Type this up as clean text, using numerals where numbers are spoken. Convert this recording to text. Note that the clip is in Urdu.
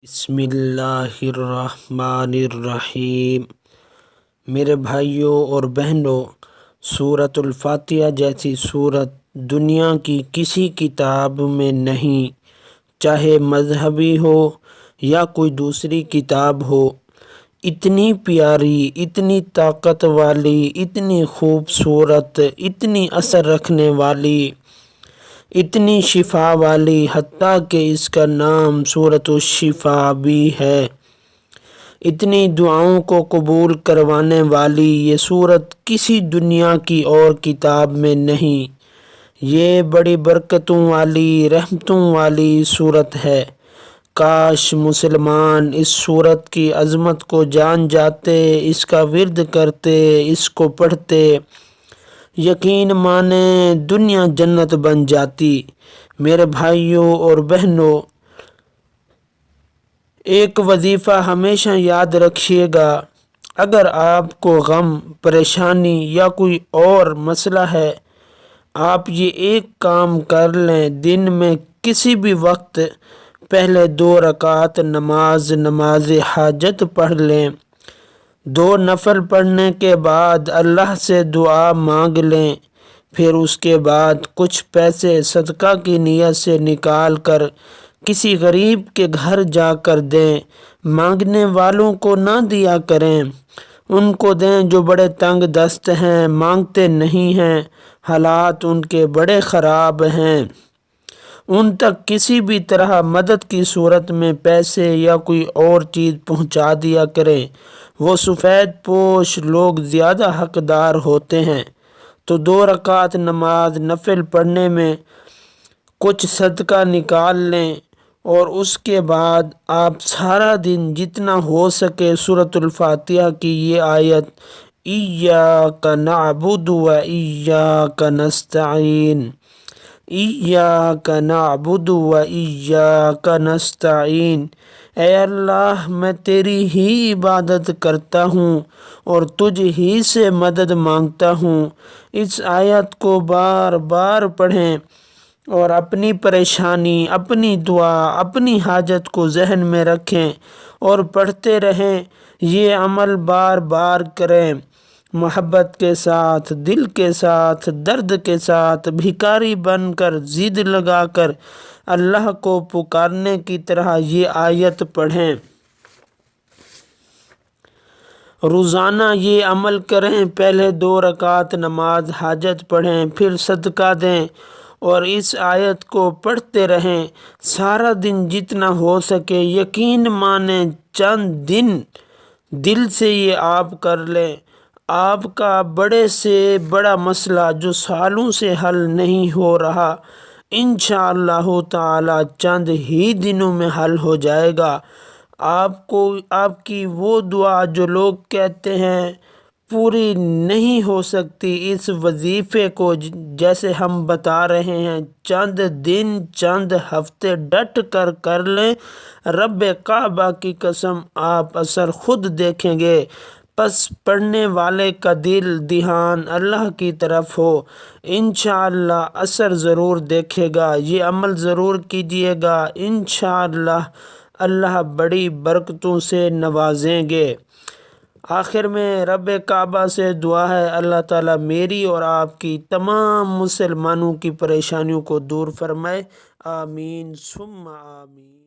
بسم اللہ الرحمن الرحیم۔ میرے بھائیوں اور بہنوں، سورۃ الفاتحہ جیسی سورت دنیا کی کسی کتاب میں نہیں، چاہے مذہبی ہو یا کوئی دوسری کتاب ہو۔ اتنی پیاری، اتنی طاقت والی، اتنی خوبصورت، اتنی اثر رکھنے والی، اتنی شفا والی، حتیٰ کہ اس کا نام سورۃ الشفا بھی ہے۔ اتنی دعاؤں کو قبول کروانے والی یہ سورت کسی دنیا کی اور کتاب میں نہیں۔ یہ بڑی برکتوں والی، رحمتوں والی سورت ہے۔ کاش مسلمان اس سورت کی عظمت کو جان جاتے، اس کا ورد کرتے، اس کو پڑھتے۔ یقین مانیں دنیا جنت بن جاتی۔ میرے بھائیوں اور بہنوں، ایک وظیفہ ہمیشہ یاد رکھیے گا۔ اگر آپ کو غم، پریشانی یا کوئی اور مسئلہ ہے، آپ یہ ایک کام کر لیں، دن میں کسی بھی وقت پہلے 2 رکعت نماز حاجت پڑھ لیں۔ 2 نفل پڑھنے کے بعد اللہ سے دعا مانگ لیں، پھر اس کے بعد کچھ پیسے صدقہ کی نیت سے نکال کر کسی غریب کے گھر جا کر دیں۔ مانگنے والوں کو نہ دیا کریں، ان کو دیں جو بڑے تنگ دست ہیں، مانگتے نہیں ہیں، حالات ان کے بڑے خراب ہیں۔ ان تک کسی بھی طرح مدد کی صورت میں پیسے یا کوئی اور چیز پہنچا دیا کریں۔ وہ سفید پوش لوگ زیادہ حقدار ہوتے ہیں۔ تو 2 رکعت نماز نفل پڑھنے میں کچھ صدقہ نکال لیں، اور اس کے بعد آپ سارا دن جتنا ہو سکے سورۃ الفاتحہ کی یہ آیت ایاک نعبد و ایاک نستعین، ایاک نعبد و ایاک نستعین، اے اللہ میں تیری ہی عبادت کرتا ہوں اور تجھ ہی سے مدد مانگتا ہوں۔ اس آیت کو بار بار پڑھیں اور اپنی پریشانی، اپنی دعا، اپنی حاجت کو ذہن میں رکھیں اور پڑھتے رہیں۔ یہ عمل بار بار کریں، محبت کے ساتھ، دل کے ساتھ، درد کے ساتھ، بھکاری بن کر، ضد لگا کر اللہ کو پکارنے کی طرح یہ آیت پڑھیں۔ روزانہ یہ عمل کریں، پہلے 2 رکعت نماز حاجت پڑھیں، پھر صدقہ دیں اور اس آیت کو پڑھتے رہیں سارا دن جتنا ہو سکے۔ یقین مانیں چند دن دل سے یہ آپ کر لیں، آپ کا بڑے سے بڑا مسئلہ جو سالوں سے حل نہیں ہو رہا، انشاءاللہ تعالی چند ہی دنوں میں حل ہو جائے گا۔ آپ کی وہ دعا جو لوگ کہتے ہیں پوری نہیں ہو سکتی، اس وظیفے کو جیسے ہم بتا رہے ہیں چند دن، چند ہفتے ڈٹ کر لیں، رب کعبہ کی قسم آپ اثر خود دیکھیں گے۔ بس پڑھنے والے کا دل، دھیان اللہ کی طرف ہو، انشاءاللہ اثر ضرور دیکھے گا۔ یہ عمل ضرور کیجئے گا، انشاءاللہ اللہ بڑی برکتوں سے نوازیں گے۔ آخر میں رب کعبہ سے دعا ہے، اللہ تعالیٰ میری اور آپ کی تمام مسلمانوں کی پریشانیوں کو دور فرمائے، آمین ثم آمین۔